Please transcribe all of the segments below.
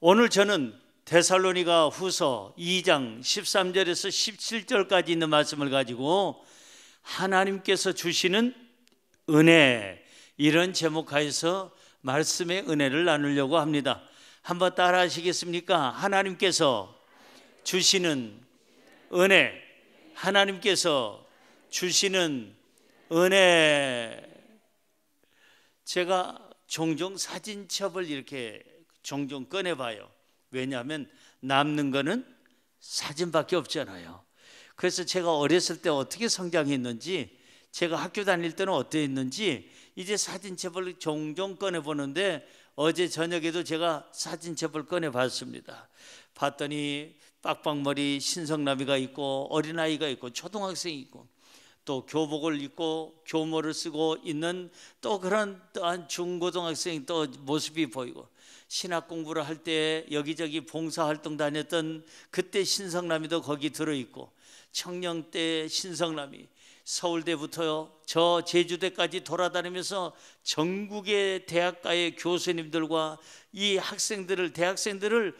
오늘 저는 데살로니가 후서 2장 13절에서 17절까지 있는 말씀을 가지고 하나님께서 주시는 은혜, 이런 제목하에서 말씀의 은혜를 나누려고 합니다. 한번 따라 하시겠습니까? 하나님께서 주시는 은혜, 하나님께서 주시는 은혜. 제가 종종 사진첩을 이렇게 종종 꺼내봐요. 왜냐하면 남는 거는 사진밖에 없잖아요. 그래서 제가 어렸을 때 어떻게 성장했는지, 제가 학교 다닐 때는 어땠는지 이제 사진첩을 종종 꺼내보는데, 어제 저녁에도 제가 사진첩을 꺼내봤습니다. 봤더니 빡빡머리 신성남이가 있고, 어린아이가 있고, 초등학생이 있고, 또 교복을 입고 교모를 쓰고 있는 또 그런 또한 중고등학생 또 모습이 보이고, 신학 공부를 할 때 여기저기 봉사활동 다녔던 그때 신성남이도 거기 들어있고, 청년 때 신성남이 서울대부터 저 제주대까지 돌아다니면서 전국의 대학가의 교수님들과 이 학생들을, 대학생들을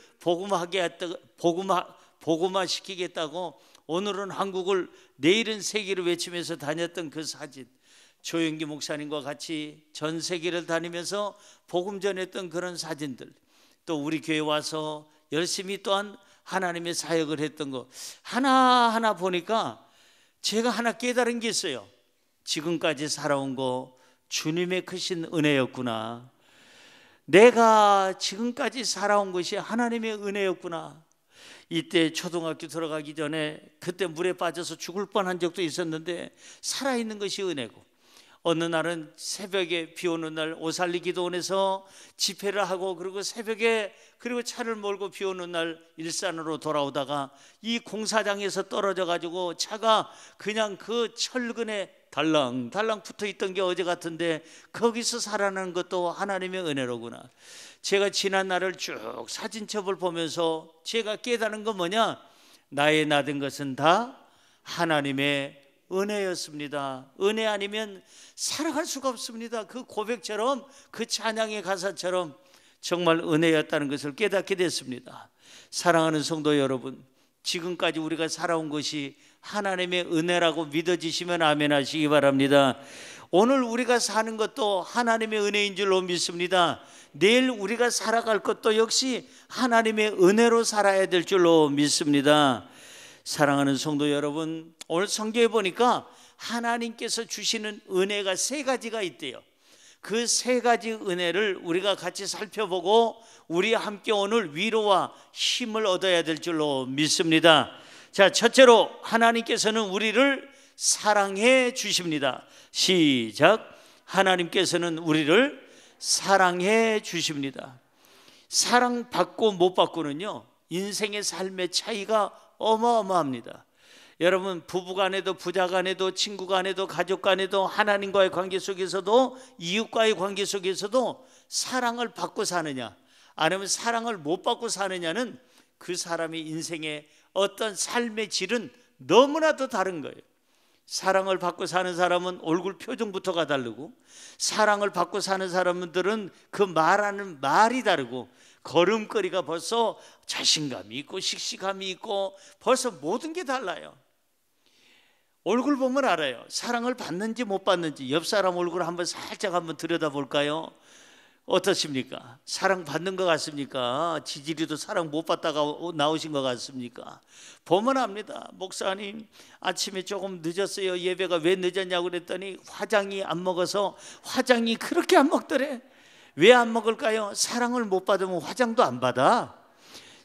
복음화시키겠다고 오늘은 한국을 내일은 세계를 외치면서 다녔던 그 사진, 조영기 목사님과 같이 전 세계를 다니면서 복음 전했던 그런 사진들, 또 우리 교회 와서 열심히 또한 하나님의 사역을 했던 거 하나하나 보니까 제가 하나 깨달은 게 있어요. 지금까지 살아온 거 주님의 크신 은혜였구나. 내가 지금까지 살아온 것이 하나님의 은혜였구나. 이때 초등학교 들어가기 전에 그때 물에 빠져서 죽을 뻔한 적도 있었는데 살아있는 것이 은혜고, 어느 날은 새벽에 비 오는 날 오살리 기도원에서 집회를 하고, 그리고 새벽에 그리고 차를 몰고 비 오는 날 일산으로 돌아오다가 이 공사장에서 떨어져 가지고 차가 그냥 그 철근에 달랑달랑 붙어 있던 게 어제 같은데 거기서 살아나는 것도 하나님의 은혜로구나. 제가 지난 날을 쭉 사진첩을 보면서 제가 깨달은 건 뭐냐? 나의 나된 것은 다 하나님의 은혜였습니다. 은혜 아니면 살아갈 수가 없습니다. 그 고백처럼, 그 찬양의 가사처럼 정말 은혜였다는 것을 깨닫게 됐습니다. 사랑하는 성도 여러분, 지금까지 우리가 살아온 것이 하나님의 은혜라고 믿어지시면 아멘 하시기 바랍니다. 오늘 우리가 사는 것도 하나님의 은혜인 줄로 믿습니다. 내일 우리가 살아갈 것도 역시 하나님의 은혜로 살아야 될 줄로 믿습니다. 사랑하는 성도 여러분, 오늘 성경에 보니까 하나님께서 주시는 은혜가 세 가지가 있대요. 그 세 가지 은혜를 우리가 같이 살펴보고 우리 함께 오늘 위로와 힘을 얻어야 될 줄로 믿습니다. 자, 첫째로 하나님께서는 우리를 사랑해 주십니다. 시작. 하나님께서는 우리를 사랑해 주십니다. 사랑받고 못 받고는요, 인생의 삶의 차이가 어마어마합니다. 여러분, 부부간에도 부자간에도 친구간에도 가족간에도 하나님과의 관계 속에서도 이웃과의 관계 속에서도 사랑을 받고 사느냐 아니면 사랑을 못 받고 사느냐는 그 사람의 인생의 어떤 삶의 질은 너무나도 다른 거예요. 사랑을 받고 사는 사람은 얼굴 표정부터가 다르고, 사랑을 받고 사는 사람들은 그 말하는 말이 다르고, 걸음걸이가 벌써 자신감이 있고 씩씩함이 있고 벌써 모든 게 달라요. 얼굴 보면 알아요. 사랑을 받는지 못 받는지. 옆 사람 얼굴 한번 살짝 한번 들여다볼까요? 어떻습니까? 사랑 받는 것 같습니까? 지지리도 사랑 못 받다가 나오신 것 같습니까? 보면 압니다. 목사님, 아침에 조금 늦었어요. 예배가 왜 늦었냐고 그랬더니 화장이 안 먹어서. 화장이 그렇게 안 먹더래. 왜 안 먹을까요? 사랑을 못 받으면 화장도 안 받아.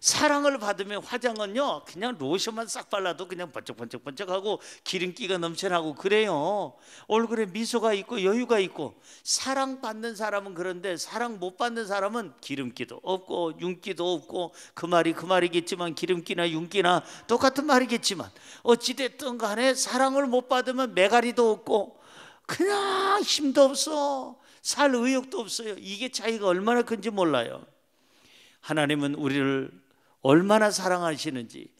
사랑을 받으면 화장은요, 그냥 로션만 싹 발라도 그냥 번쩍번쩍번쩍하고 기름기가 넘쳐나고 그래요. 얼굴에 미소가 있고 여유가 있고. 사랑받는 사람은 그런데 사랑 못 받는 사람은 기름기도 없고 윤기도 없고, 그 말이 그 말이겠지만 기름기나 윤기나 똑같은 말이겠지만 어찌됐든 간에 사랑을 못 받으면 매가리도 없고 그냥 힘도 없어. 살 의욕도 없어요. 이게 차이가 얼마나 큰지 몰라요. 하나님은 우리를 얼마나 사랑하시는지,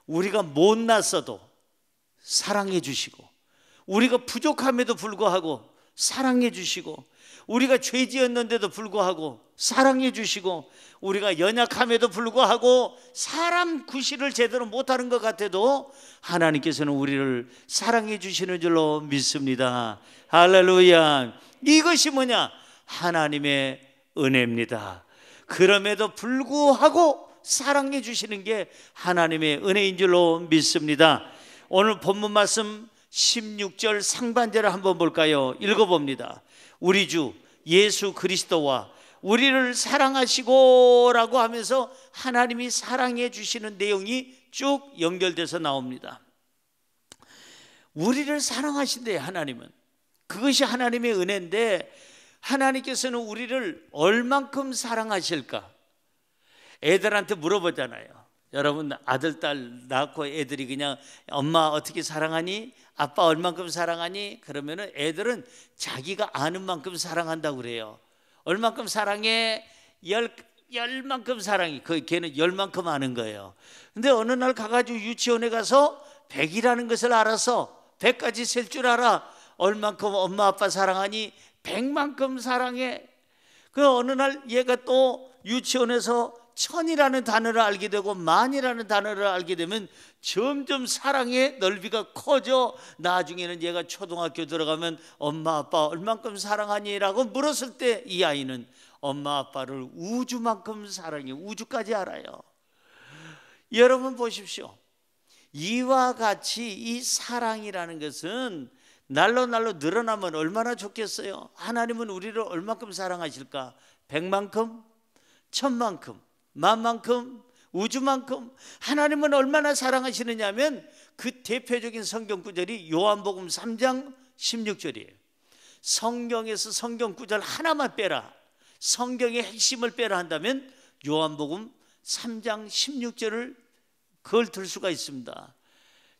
우리가 못났어도 사랑해 주시고, 우리가 부족함에도 불구하고 사랑해 주시고, 우리가 죄 지었는데도 불구하고 사랑해 주시고, 우리가 연약함에도 불구하고 사람 구실을 제대로 못하는 것 같아도 하나님께서는 우리를 사랑해 주시는 줄로 믿습니다. 할렐루야. 이것이 뭐냐? 하나님의 은혜입니다. 그럼에도 불구하고 사랑해 주시는 게 하나님의 은혜인 줄로 믿습니다. 오늘 본문 말씀 16절 상반절을 한번 볼까요? 읽어봅니다. 우리 주 예수 그리스도와 우리를 사랑하시고 라고 하면서 하나님이 사랑해 주시는 내용이 쭉 연결돼서 나옵니다. 우리를 사랑하신대요. 하나님은. 그것이 하나님의 은혜인데, 하나님께서는 우리를 얼만큼 사랑하실까? 애들한테 물어보잖아요. 여러분, 아들 딸 낳고 애들이 그냥 엄마 어떻게 사랑하니? 아빠 얼만큼 사랑하니? 그러면은 애들은 자기가 아는 만큼 사랑한다고 그래요. 얼만큼 사랑해? 열만큼 사랑해. 걔는 열만큼 아는 거예요. 근데 어느 날 가가지고 유치원에 가서 100이라는 것을 알아서 100까지 셀 줄 알아. 얼만큼 엄마 아빠 사랑하니? 100만큼 사랑해. 그 어느 날 얘가 또 유치원에서 1000이라는 단어를 알게 되고 10,000이라는 단어를 알게 되면 점점 사랑의 넓이가 커져. 나중에는 얘가 초등학교 들어가면 엄마 아빠 얼만큼 사랑하니? 라고 물었을 때 이 아이는 엄마 아빠를 우주만큼 사랑해. 우주까지 알아요. 여러분 보십시오. 이와 같이 이 사랑이라는 것은 날로 늘어나면 얼마나 좋겠어요. 하나님은 우리를 얼만큼 사랑하실까? 100만큼? 1000만큼? 10,000만큼? 우주만큼? 하나님은 얼마나 사랑하시느냐 하면 그 대표적인 성경 구절이 요한복음 3장 16절이에요. 성경에서 성경 구절 하나만 빼라, 성경의 핵심을 빼라 한다면 요한복음 3장 16절을 그걸 들 수가 있습니다.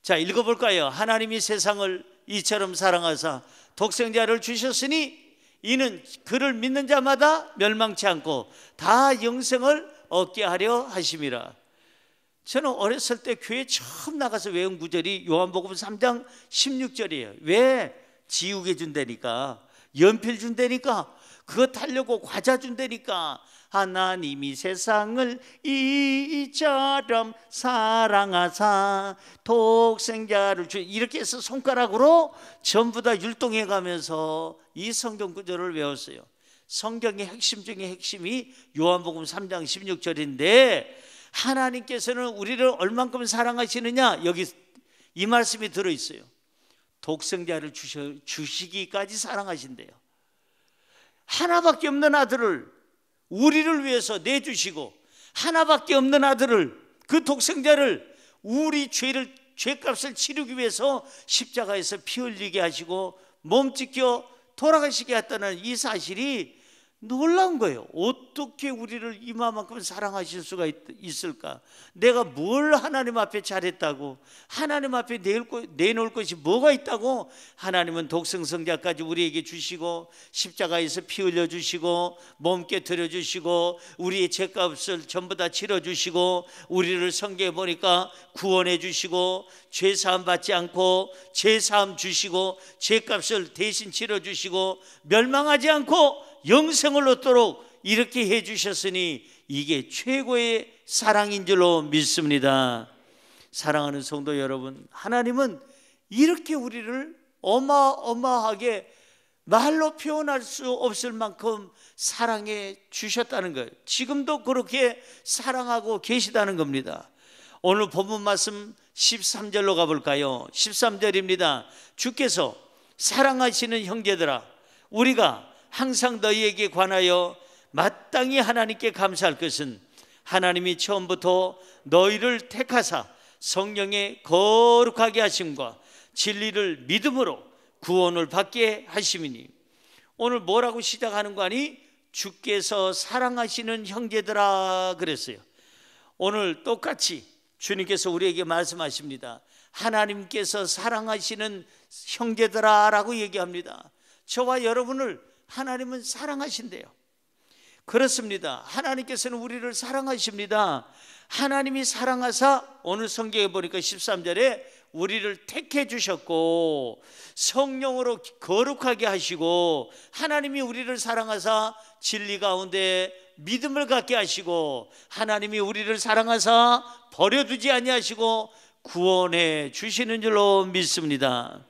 자, 읽어볼까요? 하나님이 세상을 이처럼 사랑하사 독생자를 주셨으니 이는 그를 믿는 자마다 멸망치 않고 다 영생을 얻게 하려 하심이라. 저는 어렸을 때 교회 처음 나가서 외운 구절이 요한복음 3장 16절이에요. 왜? 지우개 준다니까, 연필 준다니까, 그거 타려고 과자 준다니까. 하나님이 세상을 이처럼 사랑하사 독생자를 주, 이렇게 해서 손가락으로 전부 다 율동해 가면서 이 성경 구절을 외웠어요. 성경의 핵심 중에 핵심이 요한복음 3장 16절인데, 하나님께서는 우리를 얼만큼 사랑하시느냐, 여기 이 말씀이 들어있어요. 독생자를 주시기까지 사랑하신대요. 하나밖에 없는 아들을 우리를 위해서 내주시고, 하나밖에 없는 아들을, 그 독생자를 우리 죄값을 치르기 위해서 십자가에서 피 흘리게 하시고 몸 찢겨 돌아가시게 했다는 이 사실이 놀라운 거예요. 어떻게 우리를 이만큼 사랑하실 수가 있을까? 내가 뭘 하나님 앞에 잘했다고, 하나님 앞에 내놓을 것이 뭐가 있다고 하나님은 독생성자까지 우리에게 주시고 십자가에서 피 흘려주시고 몸께 드려주시고 우리의 죄값을 전부 다 치러주시고 우리를 성경에 보니까 구원해 주시고 죄사함 받지 않고 죄사함 주시고 죄값을 대신 치러주시고 멸망하지 않고 영생을 얻도록 이렇게 해주셨으니 이게 최고의 사랑인 줄로 믿습니다. 사랑하는 성도 여러분, 하나님은 이렇게 우리를 어마어마하게 말로 표현할 수 없을 만큼 사랑해 주셨다는 거예요. 지금도 그렇게 사랑하고 계시다는 겁니다. 오늘 본문 말씀 13절로 가볼까요? 13절입니다. 주께서 사랑하시는 형제들아, 우리가 항상 너희에게 관하여 마땅히 하나님께 감사할 것은 하나님이 처음부터 너희를 택하사 성령에 거룩하게 하심과 진리를 믿음으로 구원을 받게 하심이니. 오늘 뭐라고 시작하는 거 아니? 주께서 사랑하시는 형제들아 그랬어요. 오늘 똑같이 주님께서 우리에게 말씀하십니다. 하나님께서 사랑하시는 형제들아 라고 얘기합니다. 저와 여러분을 하나님은 사랑하신대요. 그렇습니다. 하나님께서는 우리를 사랑하십니다. 하나님이 사랑하사 오늘 성경에 보니까 13절에 우리를 택해 주셨고 성령으로 거룩하게 하시고 하나님이 우리를 사랑하사 진리 가운데 믿음을 갖게 하시고 하나님이 우리를 사랑하사 버려두지 아니하시고 구원해 주시는 줄로 믿습니다.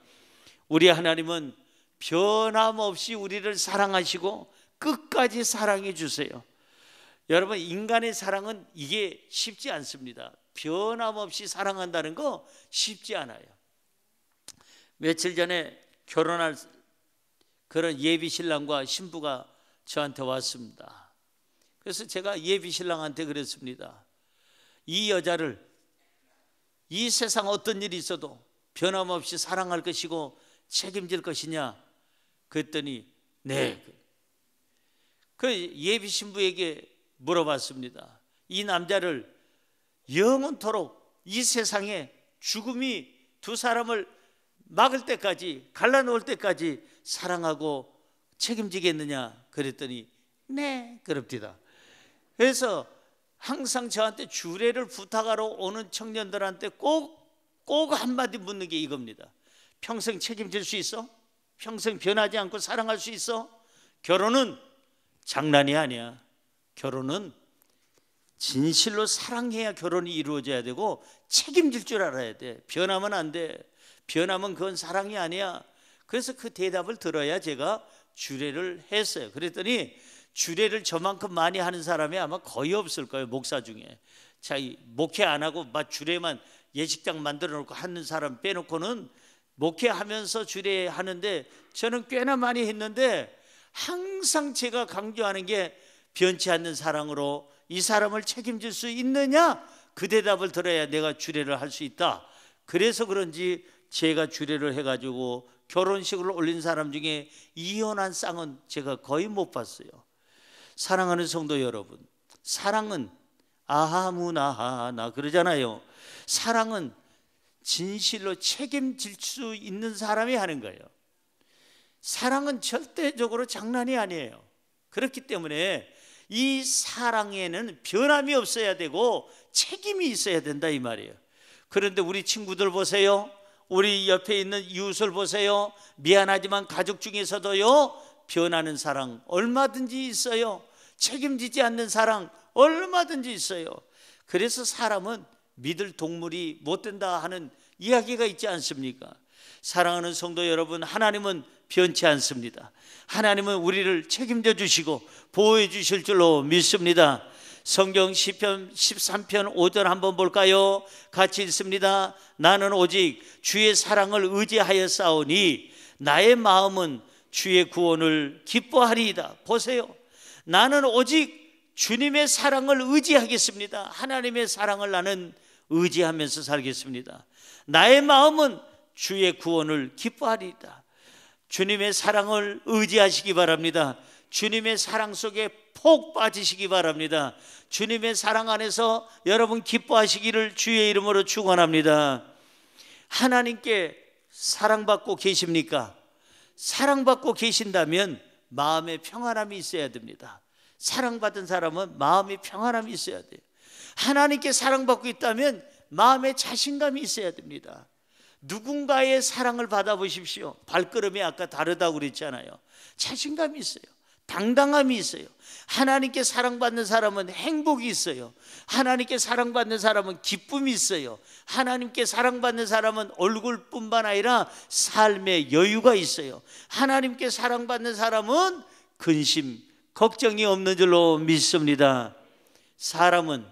우리 하나님은 변함없이 우리를 사랑하시고 끝까지 사랑해 주세요. 여러분, 인간의 사랑은 이게 쉽지 않습니다. 변함없이 사랑한다는 거 쉽지 않아요. 며칠 전에 결혼할 그런 예비 신랑과 신부가 저한테 왔습니다. 그래서 제가 예비 신랑한테 그랬습니다. 이 여자를 이 세상 어떤 일이 있어도 변함없이 사랑할 것이고 책임질 것이냐? 그랬더니 네. 그 예비 신부에게 물어봤습니다. 이 남자를 영원토록 이 세상에 죽음이 두 사람을 막을 때까지, 갈라놓을 때까지 사랑하고 책임지겠느냐? 그랬더니 네, 그럽니다. 그래서 항상 저한테 주례를 부탁하러 오는 청년들한테 꼭 한마디 묻는 게 이겁니다. 평생 책임질 수 있어? 평생 변하지 않고 사랑할 수 있어? 결혼은 장난이 아니야. 결혼은 진실로 사랑해야 결혼이 이루어져야 되고 책임질 줄 알아야 돼. 변하면 안 돼. 변하면 그건 사랑이 아니야. 그래서 그 대답을 들어야 제가 주례를 했어요. 그랬더니 주례를 저만큼 많이 하는 사람이 아마 거의 없을 거예요. 목사 중에. 자, 목회 안 하고 막 주례만 예식장 만들어 놓고 하는 사람 빼놓고는 목회하면서 주례하는데 저는 꽤나 많이 했는데 항상 제가 강조하는 게 변치 않는 사랑으로 이 사람을 책임질 수 있느냐? 그 대답을 들어야 내가 주례를 할 수 있다. 그래서 그런지 제가 주례를 해가지고 결혼식을 올린 사람 중에 이혼한 쌍은 제가 거의 못 봤어요. 사랑하는 성도 여러분, 사랑은 아하무나하나 그러잖아요. 사랑은 진실로 책임질 수 있는 사람이 하는 거예요. 사랑은 절대적으로 장난이 아니에요. 그렇기 때문에 이 사랑에는 변함이 없어야 되고 책임이 있어야 된다 이 말이에요. 그런데 우리 친구들 보세요. 우리 옆에 있는 이웃을 보세요. 미안하지만 가족 중에서도요, 변하는 사랑 얼마든지 있어요. 책임지지 않는 사랑 얼마든지 있어요. 그래서 사람은 믿을 동물이 못 된다 하는 이야기가 있지 않습니까? 사랑하는 성도 여러분, 하나님은 변치 않습니다. 하나님은 우리를 책임져 주시고 보호해 주실 줄로 믿습니다. 성경 시편 13편 5절 한번 볼까요? 같이 읽습니다. 나는 오직 주의 사랑을 의지하여 싸우니 나의 마음은 주의 구원을 기뻐하리이다. 보세요. 나는 오직 주님의 사랑을 의지하겠습니다. 하나님의 사랑을 나는 의지하면서 살겠습니다. 나의 마음은 주의 구원을 기뻐하리이다. 주님의 사랑을 의지하시기 바랍니다. 주님의 사랑 속에 폭 빠지시기 바랍니다. 주님의 사랑 안에서 여러분 기뻐하시기를 주의 이름으로 축원합니다. 하나님께 사랑받고 계십니까? 사랑받고 계신다면 마음에 평안함이 있어야 됩니다. 사랑받은 사람은 마음에 평안함이 있어야 돼요. 하나님께 사랑받고 있다면 마음에 자신감이 있어야 됩니다. 누군가의 사랑을 받아보십시오. 발걸음이 아까 다르다고 그랬잖아요. 자신감이 있어요. 당당함이 있어요. 하나님께 사랑받는 사람은 행복이 있어요. 하나님께 사랑받는 사람은 기쁨이 있어요. 하나님께 사랑받는 사람은 얼굴뿐만 아니라 삶의 여유가 있어요. 하나님께 사랑받는 사람은 근심, 걱정이 없는 줄로 믿습니다. 사람은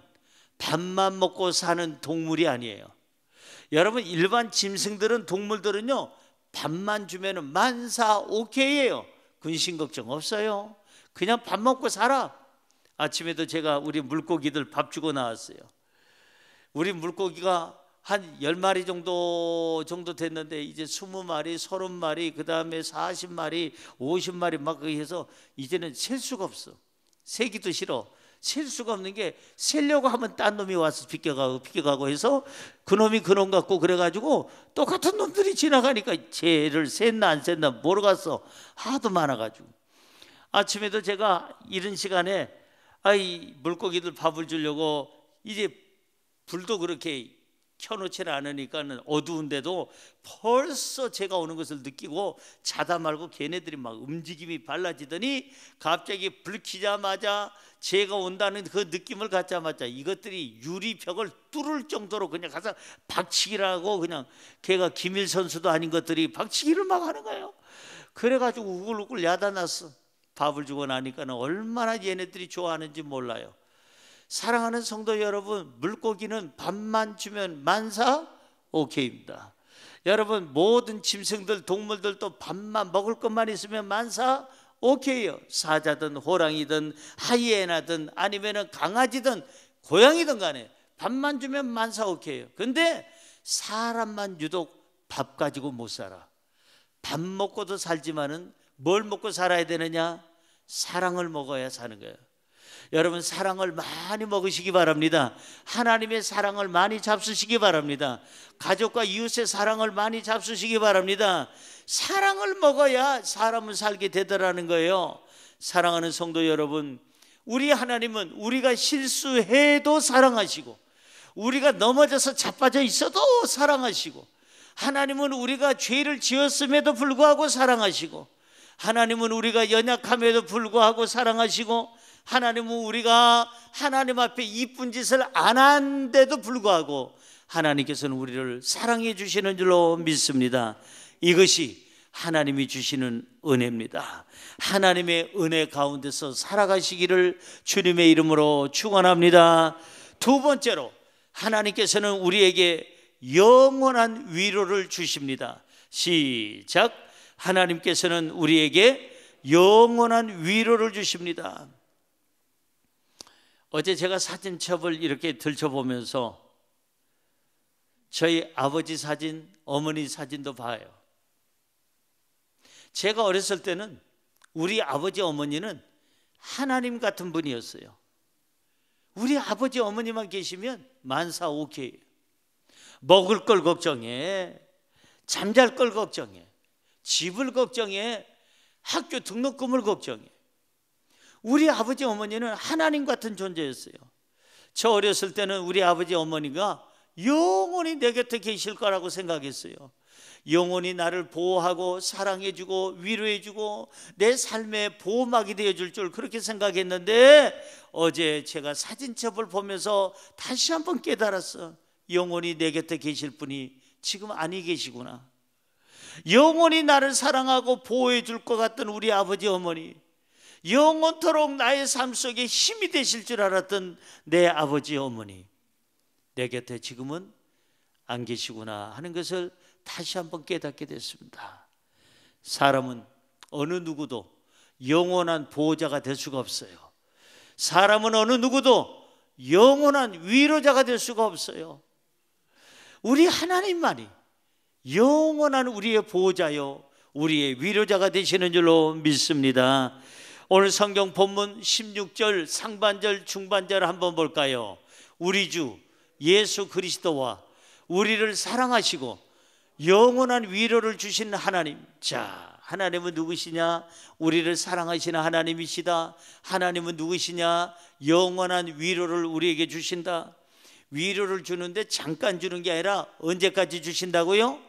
밥만 먹고 사는 동물이 아니에요. 여러분, 일반 짐승들은, 동물들은요, 밥만 주면 만사 오케이예요. 근심 걱정 없어요. 그냥 밥 먹고 살아. 아침에도 제가 우리 물고기들 밥 주고 나왔어요. 우리 물고기가 한 10마리 정도 됐는데 이제 20마리, 30마리, 그 다음에 40마리, 50마리 막 해서 이제는 셀 수가 없어. 세기도 싫어. 셀 수가 없는 게, 세려고 하면 딴 놈이 와서 비껴가고 해서 그놈이 그놈 같고 그래가지고 똑같은 놈들이 지나가니까 쟤를 셌나 안 셌나 모르겠어. 하도 많아가지고. 아침에도 제가 이른 시간에 물고기들 밥을 주려고 이제 불도 그렇게 켜놓지 않으니까는 어두운데도 벌써 제가 오는 것을 느끼고 자다 말고 걔네들이 막 움직임이 빨라지더니 갑자기 불 켜자마자 제가 온다는 그 느낌을 갖자마자 이것들이 유리벽을 뚫을 정도로 그냥 가서 박치기를 하고, 그냥 걔가 김일 선수도 아닌 것들이 박치기를 막 하는 거예요. 그래가지고 우글우글 야단났어. 밥을 주고 나니까는 얼마나 얘네들이 좋아하는지 몰라요. 사랑하는 성도 여러분, 물고기는 밥만 주면 만사 오케이입니다. 여러분, 모든 짐승들, 동물들도 밥만, 먹을 것만 있으면 만사 오케이요. 사자든 호랑이든 하이에나든 아니면 강아지든 고양이든 간에 밥만 주면 만사 오케이요. 근데 사람만 유독 밥 가지고 못 살아. 밥 먹고도 살지만은 뭘 먹고 살아야 되느냐? 사랑을 먹어야 사는 거예요. 여러분, 사랑을 많이 먹으시기 바랍니다. 하나님의 사랑을 많이 잡수시기 바랍니다. 가족과 이웃의 사랑을 많이 잡수시기 바랍니다. 사랑을 먹어야 사람은 살게 되더라는 거예요. 사랑하는 성도 여러분, 우리 하나님은 우리가 실수해도 사랑하시고, 우리가 넘어져서 자빠져 있어도 사랑하시고, 하나님은 우리가 죄를 지었음에도 불구하고 사랑하시고, 하나님은 우리가 연약함에도 불구하고 사랑하시고, 하나님은 우리가 하나님 앞에 이쁜 짓을 안 한데도 불구하고 하나님께서는 우리를 사랑해 주시는 줄로 믿습니다. 이것이 하나님이 주시는 은혜입니다. 하나님의 은혜 가운데서 살아가시기를 주님의 이름으로 축원합니다. 두 번째로, 하나님께서는 우리에게 영원한 위로를 주십니다. 시작. 하나님께서는 우리에게 영원한 위로를 주십니다. 어제 제가 사진첩을 이렇게 들춰보면서 저희 아버지 사진, 어머니 사진도 봐요. 제가 어렸을 때는 우리 아버지 어머니는 하나님 같은 분이었어요. 우리 아버지 어머니만 계시면 만사 오케이. 먹을 걸 걱정해, 잠잘 걸 걱정해, 집을 걱정해, 학교 등록금을 걱정해. 우리 아버지 어머니는 하나님 같은 존재였어요. 저 어렸을 때는 우리 아버지 어머니가 영원히 내 곁에 계실 거라고 생각했어요. 영원히 나를 보호하고 사랑해주고 위로해주고 내 삶의 보호막이 되어줄 줄 그렇게 생각했는데, 어제 제가 사진첩을 보면서 다시 한번 깨달았어. 영원히 내 곁에 계실 분이 지금 아니 계시구나. 영원히 나를 사랑하고 보호해 줄 것 같던 우리 아버지 어머니, 영원토록 나의 삶 속에 힘이 되실 줄 알았던 내 아버지 어머니, 내 곁에 지금은 안 계시구나 하는 것을 다시 한번 깨닫게 됐습니다. 사람은 어느 누구도 영원한 보호자가 될 수가 없어요. 사람은 어느 누구도 영원한 위로자가 될 수가 없어요. 우리 하나님만이 영원한 우리의 보호자요, 우리의 위로자가 되시는 줄로 믿습니다. 오늘 성경 본문 16절 상반절 중반절 한번 볼까요? 우리 주 예수 그리스도와 우리를 사랑하시고 영원한 위로를 주신 하나님. 자, 하나님은 누구시냐? 우리를 사랑하시는 하나님이시다. 하나님은 누구시냐? 영원한 위로를 우리에게 주신다. 위로를 주는데 잠깐 주는 게 아니라 언제까지 주신다고요?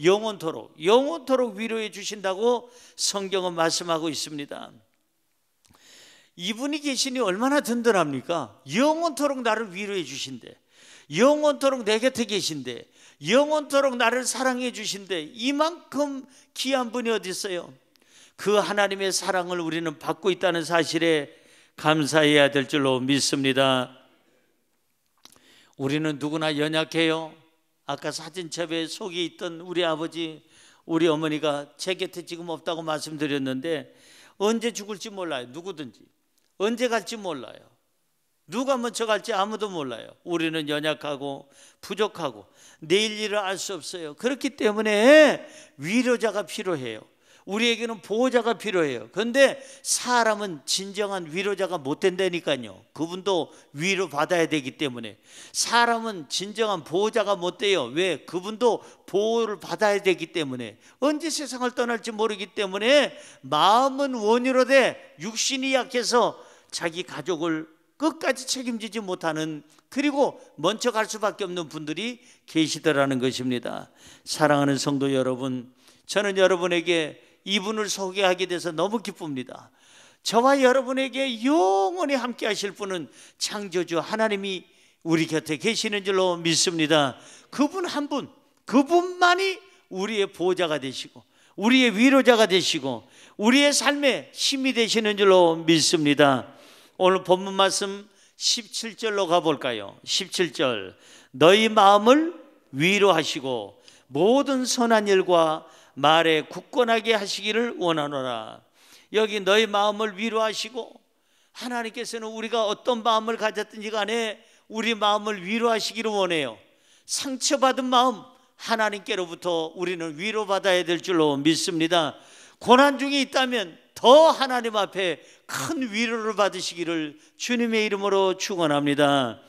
영원토록 위로해 주신다고 성경은 말씀하고 있습니다. 이분이 계시니 얼마나 든든합니까? 영원토록 나를 위로해 주신대, 영원토록 내 곁에 계신대, 영원토록 나를 사랑해 주신대, 이만큼 귀한 분이 어디 있어요? 그 하나님의 사랑을 우리는 받고 있다는 사실에 감사해야 될 줄로 믿습니다. 우리는 누구나 연약해요. 아까 사진첩에 속에 있던 우리 아버지, 우리 어머니가 제 곁에 지금 없다고 말씀드렸는데, 언제 죽을지 몰라요. 누구든지 언제 갈지 몰라요. 누가 먼저 갈지 아무도 몰라요. 우리는 연약하고 부족하고 내일 일을 알 수 없어요. 그렇기 때문에 위로자가 필요해요. 우리에게는 보호자가 필요해요. 그런데 사람은 진정한 위로자가 못 된다니까요. 그분도 위로 받아야 되기 때문에. 사람은 진정한 보호자가 못 돼요. 왜? 그분도 보호를 받아야 되기 때문에. 언제 세상을 떠날지 모르기 때문에 마음은 원유로 돼 육신이 약해서 자기 가족을 끝까지 책임지지 못하는, 그리고 먼저 갈 수밖에 없는 분들이 계시더라는 것입니다. 사랑하는 성도 여러분, 저는 여러분에게 이분을 소개하게 돼서 너무 기쁩니다. 저와 여러분에게 영원히 함께 하실 분은 창조주 하나님이 우리 곁에 계시는 줄로 믿습니다. 그분 한 분, 그분만이 우리의 보호자가 되시고 우리의 위로자가 되시고 우리의 삶에 힘이 되시는 줄로 믿습니다. 오늘 본문 말씀 17절로 가볼까요? 17절, 너희 마음을 위로하시고 모든 선한 일과 말에 굳건하게 하시기를 원하노라. 여기 너희 마음을 위로하시고, 하나님께서는 우리가 어떤 마음을 가졌든지 간에 우리 마음을 위로하시기를 원해요. 상처받은 마음, 하나님께로부터 우리는 위로받아야 될 줄로 믿습니다. 고난 중에 있다면 더 하나님 앞에 큰 위로를 받으시기를 주님의 이름으로 축원합니다.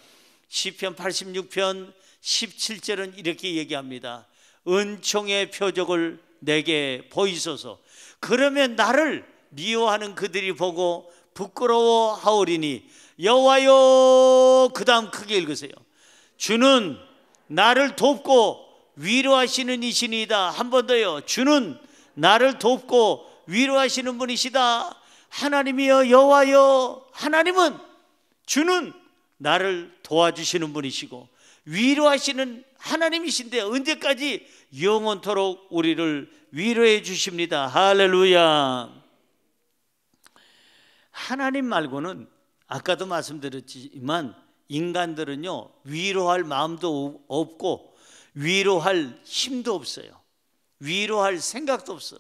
시편 86편 17절은 이렇게 얘기합니다. 은총의 표적을 내게 보이소서. 그러면 나를 미워하는 그들이 보고 부끄러워하오리니. 여호와여, 그 다음 크게 읽으세요. 주는 나를 돕고 위로하시는 이시니이다. 한 번 더요. 주는 나를 돕고 위로하시는 분이시다. 하나님이여, 여호와여, 하나님은, 주는 나를 도와주시는 분이시고 위로하시는 하나님이신데 언제까지? 영원토록 우리를 위로해 주십니다. 할렐루야. 하나님 말고는, 아까도 말씀드렸지만, 인간들은요 위로할 마음도 없고 위로할 힘도 없어요. 위로할 생각도 없어.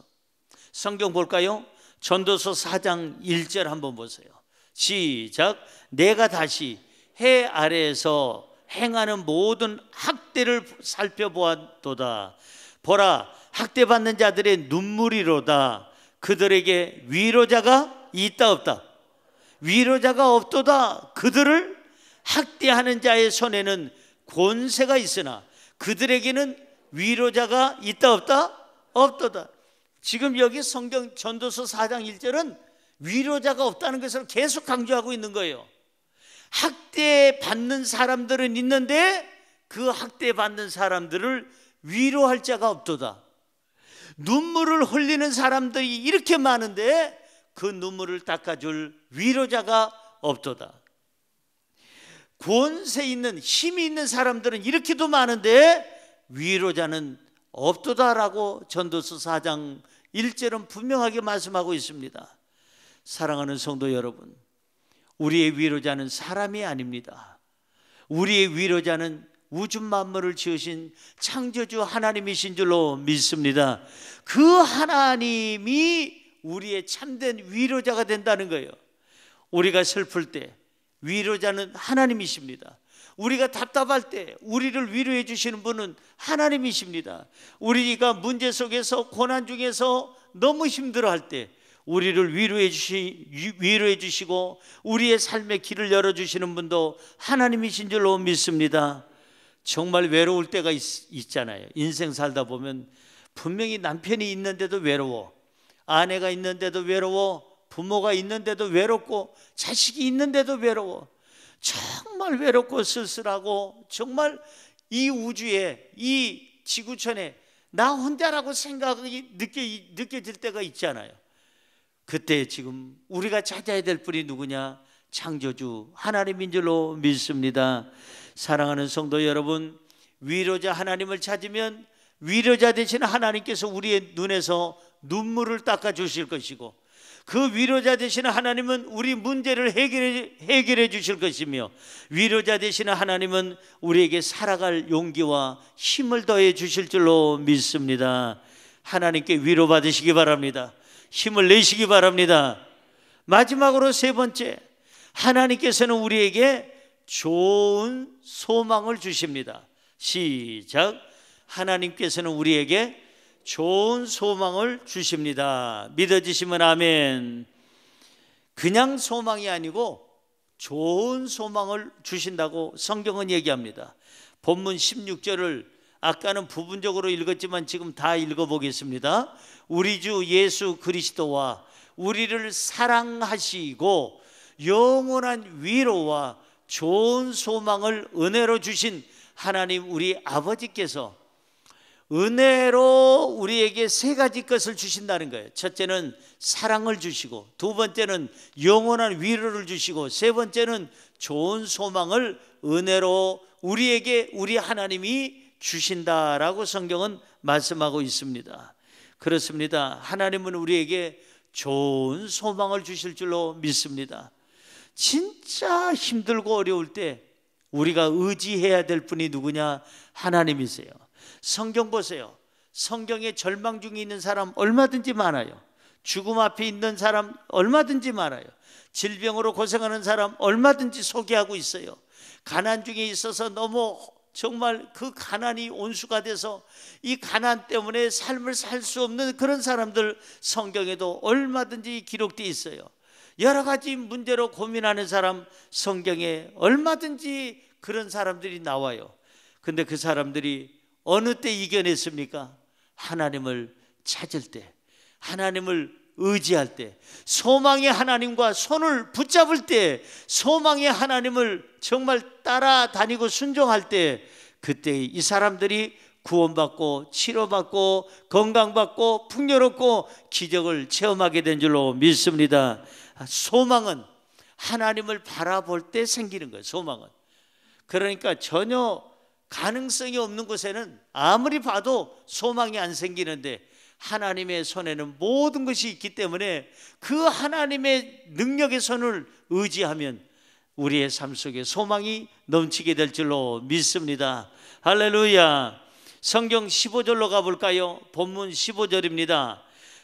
성경 볼까요? 전도서 4장 1절 한번 보세요. 시작. 내가 다시 해 아래에서 행하는 모든 학대를 살펴보았도다. 보라, 학대받는 자들의 눈물이로다. 그들에게 위로자가 있다 없다? 위로자가 없도다. 그들을 학대하는 자의 손에는 권세가 있으나 그들에게는 위로자가 있다 없다? 없도다. 지금 여기 성경 전도서 4장 1절은 위로자가 없다는 것을 계속 강조하고 있는 거예요. 학대받는 사람들은 있는데 그 학대받는 사람들을 위로할 자가 없도다. 눈물을 흘리는 사람들이 이렇게 많은데 그 눈물을 닦아줄 위로자가 없도다. 권세 있는, 힘이 있는 사람들은 이렇게도 많은데 위로자는 없도다라고 전도서 4장 1절은 분명하게 말씀하고 있습니다. 사랑하는 성도 여러분, 우리의 위로자는 사람이 아닙니다. 우리의 위로자는 우주 만물을 지으신 창조주 하나님이신 줄로 믿습니다. 그 하나님이 우리의 참된 위로자가 된다는 거예요. 우리가 슬플 때 위로자는 하나님이십니다. 우리가 답답할 때 우리를 위로해 주시는 분은 하나님이십니다. 우리가 문제 속에서, 고난 중에서 너무 힘들어할 때 우리를 위로해 주시고 우리의 삶의 길을 열어주시는 분도 하나님이신 줄로 믿습니다. 정말 외로울 때가 있잖아요. 인생 살다 보면 분명히 남편이 있는데도 외로워, 아내가 있는데도 외로워, 부모가 있는데도 외롭고, 자식이 있는데도 외로워. 정말 외롭고 쓸쓸하고, 정말 이 우주에, 이 지구촌에 나 혼자라고 생각이 느껴질 때가 있잖아요. 그때 지금 우리가 찾아야 될 분이 누구냐? 창조주 하나님인 줄로 믿습니다. 사랑하는 성도 여러분, 위로자 하나님을 찾으면 위로자 되시는 하나님께서 우리의 눈에서 눈물을 닦아 주실 것이고, 그 위로자 되시는 하나님은 우리 문제를 해결해 주실 것이며, 위로자 되시는 하나님은 우리에게 살아갈 용기와 힘을 더해 주실 줄로 믿습니다. 하나님께 위로받으시기 바랍니다. 힘을 내시기 바랍니다. 마지막으로 세 번째, 하나님께서는 우리에게 좋은 소망을 주십니다. 시작. 하나님께서는 우리에게 좋은 소망을 주십니다. 믿어지시면 아멘. 그냥 소망이 아니고 좋은 소망을 주신다고 성경은 얘기합니다. 본문 16절을 아까는 부분적으로 읽었지만 지금 다 읽어보겠습니다. 우리 주 예수 그리스도와 우리를 사랑하시고 영원한 위로와 좋은 소망을 은혜로 주신 하나님 우리 아버지께서 은혜로 우리에게 세 가지 것을 주신다는 거예요. 첫째는 사랑을 주시고, 두 번째는 영원한 위로를 주시고, 세 번째는 좋은 소망을 은혜로 우리에게 우리 하나님이 주신다라고 성경은 말씀하고 있습니다. 그렇습니다. 하나님은 우리에게 좋은 소망을 주실 줄로 믿습니다. 진짜 힘들고 어려울 때 우리가 의지해야 될 분이 누구냐? 하나님이세요. 성경 보세요. 성경에 절망 중에 있는 사람 얼마든지 많아요. 죽음 앞에 있는 사람 얼마든지 많아요. 질병으로 고생하는 사람 얼마든지 소개하고 있어요. 가난 중에 있어서 너무 정말 그 가난이 온수가 돼서 이 가난 때문에 삶을 살 수 없는 그런 사람들 성경에도 얼마든지 기록되어 있어요. 여러 가지 문제로 고민하는 사람 성경에 얼마든지 그런 사람들이 나와요. 근데 그 사람들이 어느 때 이겨냈습니까? 하나님을 찾을 때, 하나님을 의지할 때, 소망의 하나님과 손을 붙잡을 때, 소망의 하나님을 정말 따라다니고 순종할 때, 그때 이 사람들이 구원받고 치료받고 건강받고 풍요롭고 기적을 체험하게 된 줄로 믿습니다. 소망은 하나님을 바라볼 때 생기는 거예요. 소망은. 그러니까 전혀 가능성이 없는 곳에는 아무리 봐도 소망이 안 생기는데, 하나님의 손에는 모든 것이 있기 때문에 그 하나님의 능력의 손을 의지하면 우리의 삶 속에 소망이 넘치게 될 줄로 믿습니다. 할렐루야. 성경 15절로 가볼까요? 본문 15절입니다.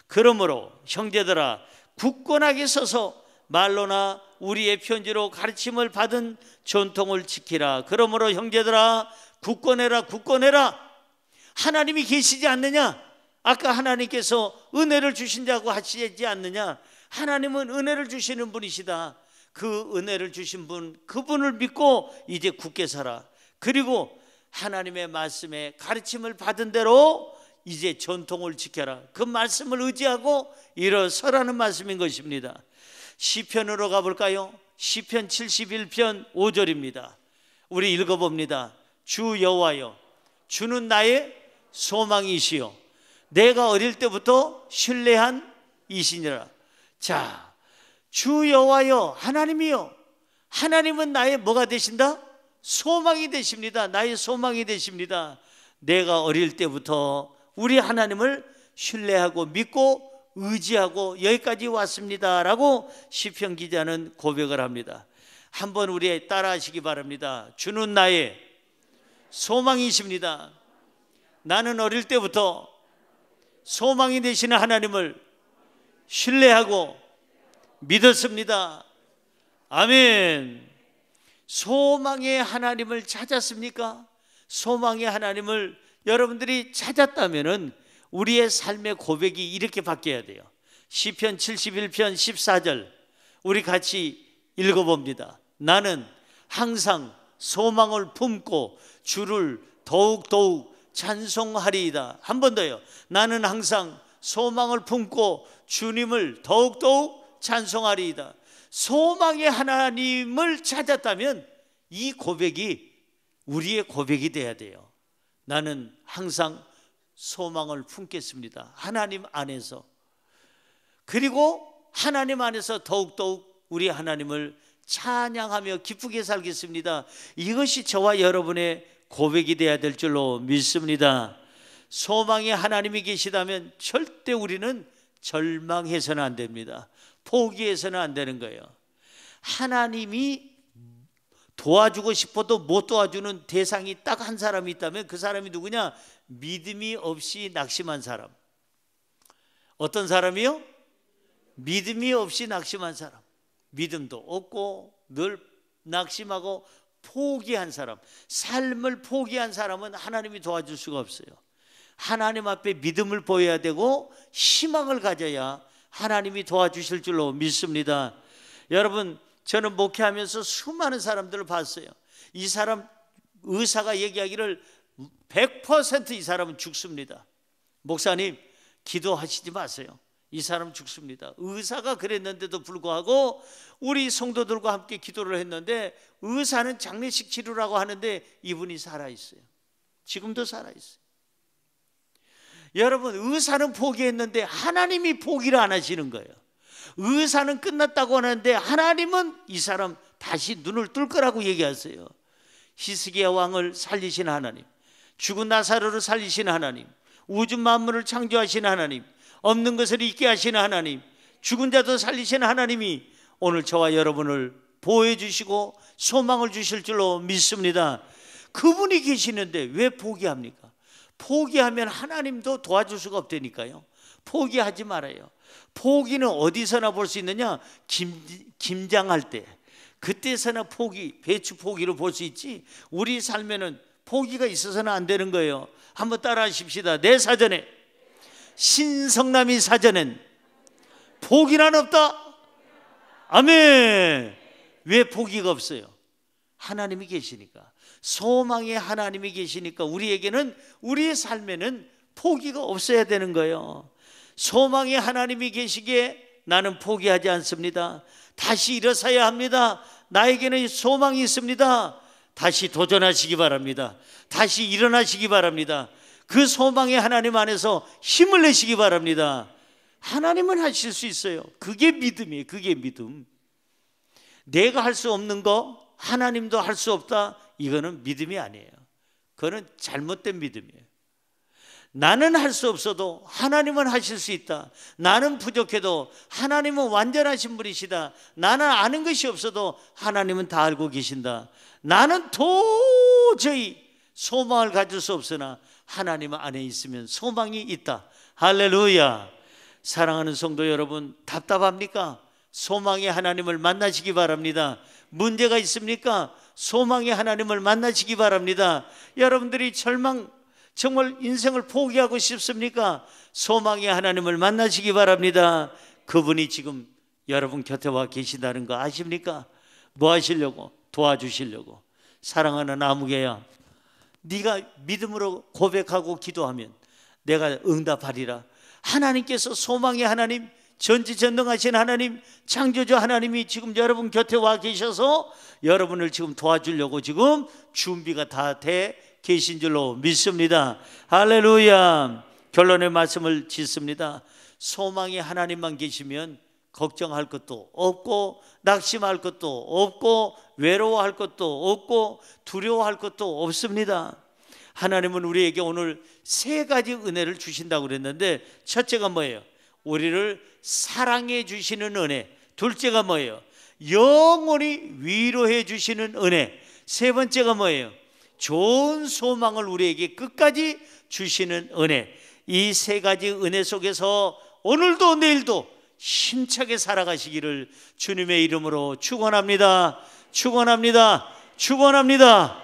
그러므로 형제들아 굳건하게 서서 말로나 우리의 편지로 가르침을 받은 전통을 지키라. 그러므로 형제들아 굳건해라, 굳건해라. 하나님이 계시지 않느냐? 아까 하나님께서 은혜를 주신다고 하시지 않느냐? 하나님은 은혜를 주시는 분이시다. 그 은혜를 주신 분, 그분을 믿고 이제 굳게 살아. 그리고 하나님의 말씀에 가르침을 받은 대로 이제 전통을 지켜라. 그 말씀을 의지하고 일어서라는 말씀인 것입니다. 시편으로 가볼까요? 시편 71편 5절입니다. 우리 읽어봅니다. 주 여호와여, 주는 나의 소망이시요 내가 어릴 때부터 신뢰한 이시니라. 자, 주 여호와여, 하나님이요, 하나님은 나의 뭐가 되신다? 소망이 되십니다. 나의 소망이 되십니다. 내가 어릴 때부터 우리 하나님을 신뢰하고 믿고 의지하고 여기까지 왔습니다 라고 시편 기자는 고백을 합니다. 한번 우리 따라 하시기 바랍니다. 주는 나의 소망이십니다. 나는 어릴 때부터 소망이 되시는 하나님을 신뢰하고 믿었습니다. 아멘. 소망의 하나님을 찾았습니까? 소망의 하나님을 여러분들이 찾았다면 우리의 삶의 고백이 이렇게 바뀌어야 돼요. 시편 71편 14절 우리 같이 읽어봅니다. 나는 항상 소망을 품고 주를 더욱더욱 찬송하리이다. 한 번 더요. 나는 항상 소망을 품고 주님을 더욱더욱 찬송하리이다. 소망의 하나님을 찾았다면 이 고백이 우리의 고백이 돼야 돼요. 나는 항상 소망을 품겠습니다. 하나님 안에서. 그리고 하나님 안에서 더욱더욱 우리 하나님을 찬양하며 기쁘게 살겠습니다. 이것이 저와 여러분의 고백이 돼야 될 줄로 믿습니다. 소망의 하나님이 계시다면 절대 우리는 절망해서는 안 됩니다. 포기해서는 안 되는 거예요. 하나님이 도와주고 싶어도 못 도와주는 대상이 딱 한 사람이 있다면 그 사람이 누구냐? 믿음이 없이 낙심한 사람. 어떤 사람이요? 믿음이 없이 낙심한 사람. 믿음도 없고 늘 낙심하고 포기한 사람. 삶을 포기한 사람은 하나님이 도와줄 수가 없어요. 하나님 앞에 믿음을 보여야 되고 희망을 가져야 하나님이 도와주실 줄로 믿습니다. 여러분, 저는 목회하면서 수많은 사람들을 봤어요. 이 사람 의사가 얘기하기를 100% 이 사람은 죽습니다. 목사님 기도하시지 마세요. 이 사람 죽습니다. 의사가 그랬는데도 불구하고 우리 성도들과 함께 기도를 했는데 의사는 장례식 치르라고 하는데 이분이 살아있어요. 지금도 살아있어요. 여러분, 의사는 포기했는데 하나님이 포기를 안 하시는 거예요. 의사는 끝났다고 하는데 하나님은 이 사람 다시 눈을 뜰 거라고 얘기하세요. 히스기야 왕을 살리신 하나님, 죽은 나사로를 살리신 하나님, 우주 만물을 창조하신 하나님, 없는 것을 있게 하시는 하나님, 죽은 자도 살리시는 하나님이 오늘 저와 여러분을 보호해 주시고 소망을 주실 줄로 믿습니다. 그분이 계시는데 왜 포기합니까? 포기하면 하나님도 도와줄 수가 없다니까요. 포기하지 말아요. 포기는 어디서나 볼 수 있느냐? 김장할 때, 그때서나 포기, 배추 포기를 볼 수 있지, 우리 삶에는 포기가 있어서는 안 되는 거예요. 한번 따라 하십시다. 내 사전에, 신성남이 사전엔 포기란 없다. 아멘. 왜 포기가 없어요? 하나님이 계시니까, 소망의 하나님이 계시니까 우리에게는, 우리의 삶에는 포기가 없어야 되는 거예요. 소망의 하나님이 계시기에 나는 포기하지 않습니다. 다시 일어서야 합니다. 나에게는 소망이 있습니다. 다시 도전하시기 바랍니다. 다시 일어나시기 바랍니다. 그 소망의 하나님 안에서 힘을 내시기 바랍니다. 하나님은 하실 수 있어요. 그게 믿음이에요. 그게 믿음. 내가 할 수 없는 거 하나님도 할 수 없다, 이거는 믿음이 아니에요. 그거는 잘못된 믿음이에요. 나는 할 수 없어도 하나님은 하실 수 있다. 나는 부족해도 하나님은 완전하신 분이시다. 나는 아는 것이 없어도 하나님은 다 알고 계신다. 나는 도저히 소망을 가질 수 없으나 하나님 안에 있으면 소망이 있다. 할렐루야. 사랑하는 성도 여러분, 답답합니까? 소망의 하나님을 만나시기 바랍니다. 문제가 있습니까? 소망의 하나님을 만나시기 바랍니다. 여러분들이 정말 인생을 포기하고 싶습니까? 소망의 하나님을 만나시기 바랍니다. 그분이 지금 여러분 곁에 와 계신다는 거 아십니까? 뭐 하시려고? 도와주시려고. 사랑하는 아무개야, 네가 믿음으로 고백하고 기도하면 내가 응답하리라. 하나님께서, 소망의 하나님, 전지전능하신 하나님, 창조주 하나님이 지금 여러분 곁에 와 계셔서 여러분을 지금 도와주려고 지금 준비가 다 돼 계신 줄로 믿습니다. 할렐루야. 결론의 말씀을 짓습니다. 소망의 하나님만 계시면 걱정할 것도 없고, 낙심할 것도 없고, 외로워할 것도 없고, 두려워할 것도 없습니다. 하나님은 우리에게 오늘 세 가지 은혜를 주신다고 그랬는데, 첫째가 뭐예요? 우리를 사랑해 주시는 은혜. 둘째가 뭐예요? 영원히 위로해 주시는 은혜. 세 번째가 뭐예요? 좋은 소망을 우리에게 끝까지 주시는 은혜. 이 세 가지 은혜 속에서 오늘도 내일도 힘차게 살아가시기를 주님의 이름으로 축원합니다. 축원합니다. 축원합니다.